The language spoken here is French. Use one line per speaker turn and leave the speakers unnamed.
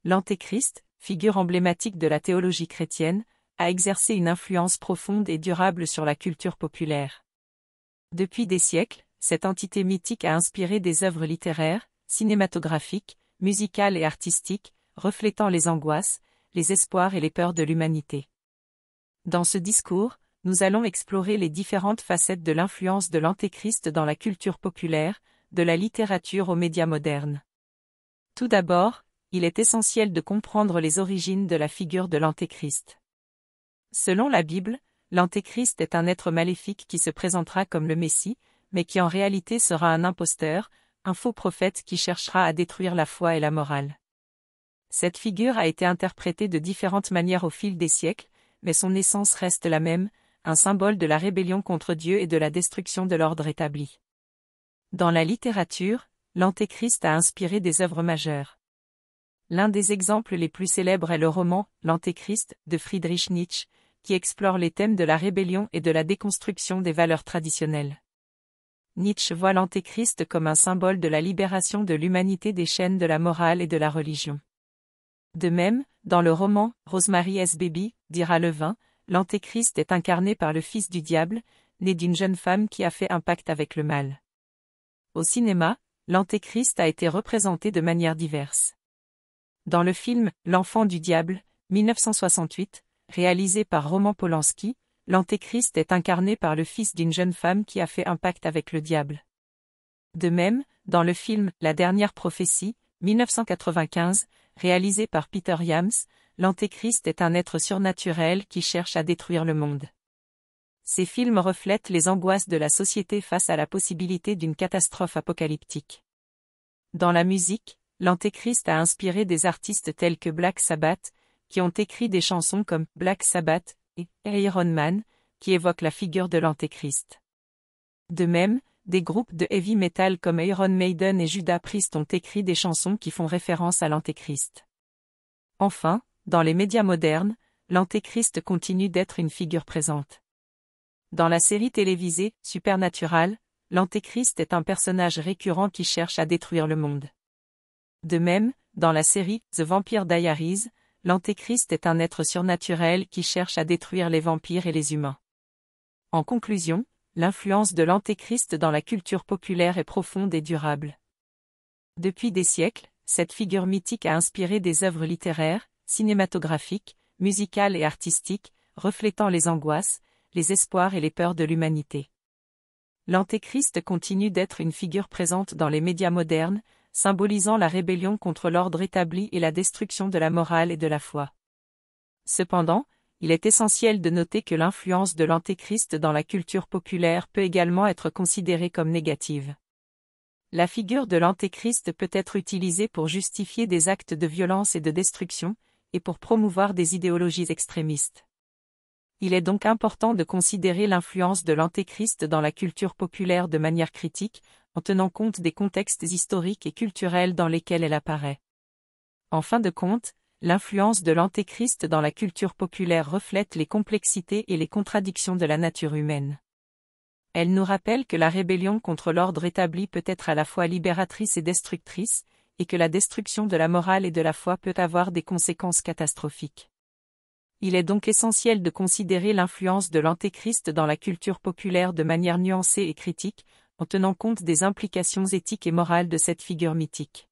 L'Antéchrist, figure emblématique de la théologie chrétienne, a exercé une influence profonde et durable sur la culture populaire. Depuis des siècles, cette entité mythique a inspiré des œuvres littéraires, cinématographiques, musicales et artistiques, reflétant les angoisses, les espoirs et les peurs de l'humanité. Dans ce discours, nous allons explorer les différentes facettes de l'influence de l'Antéchrist dans la culture populaire, de la littérature aux médias modernes. Tout d'abord, il est essentiel de comprendre les origines de la figure de l'Antéchrist. Selon la Bible, l'Antéchrist est un être maléfique qui se présentera comme le Messie, mais qui en réalité sera un imposteur, un faux prophète qui cherchera à détruire la foi et la morale. Cette figure a été interprétée de différentes manières au fil des siècles, mais son essence reste la même, un symbole de la rébellion contre Dieu et de la destruction de l'ordre établi. Dans la littérature, l'Antéchrist a inspiré des œuvres majeures. L'un des exemples les plus célèbres est le roman « L'Antéchrist » de Friedrich Nietzsche, qui explore les thèmes de la rébellion et de la déconstruction des valeurs traditionnelles. Nietzsche voit l'Antéchrist comme un symbole de la libération de l'humanité des chaînes de la morale et de la religion. De même, dans le roman « Rosemary's Baby » d'Ira Levin, l'Antéchrist est incarné par le fils du diable, né d'une jeune femme qui a fait un pacte avec le mal. Au cinéma, l'Antéchrist a été représenté de manières diverses. Dans le film « L'enfant du diable » 1968, réalisé par Roman Polanski, l'Antéchrist est incarné par le fils d'une jeune femme qui a fait un pacte avec le diable. De même, dans le film « La dernière prophétie » 1995, réalisé par Peter Iams, l'Antéchrist est un être surnaturel qui cherche à détruire le monde. Ces films reflètent les angoisses de la société face à la possibilité d'une catastrophe apocalyptique. Dans la musique, l'Antéchrist a inspiré des artistes tels que Black Sabbath, qui ont écrit des chansons comme Black Sabbath et Iron Man, qui évoquent la figure de l'Antéchrist. De même, des groupes de heavy metal comme Iron Maiden et Judas Priest ont écrit des chansons qui font référence à l'Antéchrist. Enfin, dans les médias modernes, l'Antéchrist continue d'être une figure présente. Dans la série télévisée Supernatural, l'Antéchrist est un personnage récurrent qui cherche à détruire le monde. De même, dans la série The Vampire Diaries, l'Antéchrist est un être surnaturel qui cherche à détruire les vampires et les humains. En conclusion, l'influence de l'Antéchrist dans la culture populaire est profonde et durable. Depuis des siècles, cette figure mythique a inspiré des œuvres littéraires, cinématographiques, musicales et artistiques, reflétant les angoisses, les espoirs et les peurs de l'humanité. L'Antéchrist continue d'être une figure présente dans les médias modernes, symbolisant la rébellion contre l'ordre établi et la destruction de la morale et de la foi. Cependant, il est essentiel de noter que l'influence de l'Antéchrist dans la culture populaire peut également être considérée comme négative. La figure de l'Antéchrist peut être utilisée pour justifier des actes de violence et de destruction, et pour promouvoir des idéologies extrémistes. Il est donc important de considérer l'influence de l'Antéchrist dans la culture populaire de manière critique, en tenant compte des contextes historiques et culturels dans lesquels elle apparaît. En fin de compte, l'influence de l'Antéchrist dans la culture populaire reflète les complexités et les contradictions de la nature humaine. Elle nous rappelle que la rébellion contre l'ordre établi peut être à la fois libératrice et destructrice, et que la destruction de la morale et de la foi peut avoir des conséquences catastrophiques. Il est donc essentiel de considérer l'influence de l'Antéchrist dans la culture populaire de manière nuancée et critique, en tenant compte des implications éthiques et morales de cette figure mythique.